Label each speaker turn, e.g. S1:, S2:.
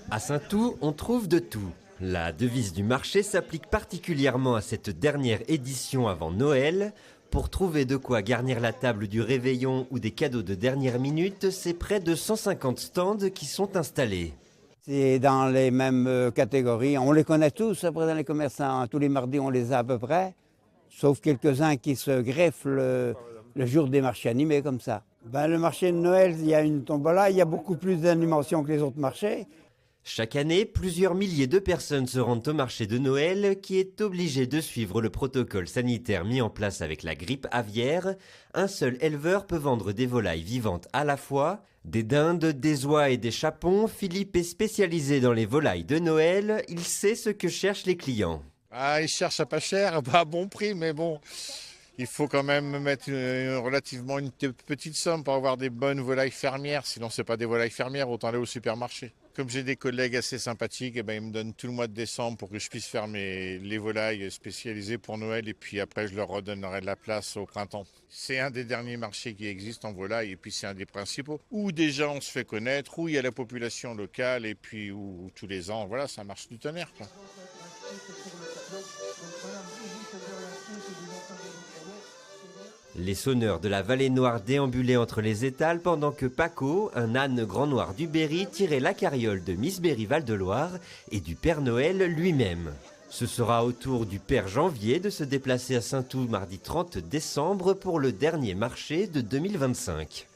S1: À Saint-Ouen, on trouve de tout. La devise du marché s'applique particulièrement à cette dernière édition avant Noël. Pour trouver de quoi garnir la table du réveillon ou des cadeaux de dernière minute, c'est près de 150 stands qui sont installés.
S2: C'est dans les mêmes catégories. On les connaît tous, après dans les commerçants. Tous les mardis, on les a à peu près. Sauf quelques-uns qui se greffent le jour des marchés animés comme ça. Le marché de Noël, il y a une tombola, il y a beaucoup plus d'animation que les autres marchés.
S1: Chaque année, plusieurs milliers de personnes se rendent au marché de Noël qui est obligé de suivre le protocole sanitaire mis en place avec la grippe aviaire. Un seul éleveur peut vendre des volailles vivantes à la fois. Des dindes, des oies et des chapons, Philippe est spécialisé dans les volailles de Noël. Il sait ce que cherchent les clients.
S3: Ils cherchent à pas cher, à bon prix, mais bon, il faut quand même mettre relativement une petite somme pour avoir des bonnes volailles fermières. Sinon, c'est pas des volailles fermières, autant aller au supermarché. Comme j'ai des collègues assez sympathiques, ils me donnent tout le mois de décembre pour que je puisse faire les volailles spécialisées pour Noël. Et puis après, je leur redonnerai de la place au printemps. C'est un des derniers marchés qui existent en volaille. Et puis c'est un des principaux. Où déjà on se fait connaître, où il y a la population locale. Et puis où tous les ans, voilà, ça marche du tonnerre, quoi.
S1: Les sonneurs de la Vallée Noire déambulaient entre les étals pendant que Paco, un âne grand noir du Berry, tirait la carriole de Miss Berry Val-de-Loire et du Père Noël lui-même. Ce sera au tour du Père Janvier de se déplacer à Saint-Ouen mardi 30 décembre pour le dernier marché de 2025.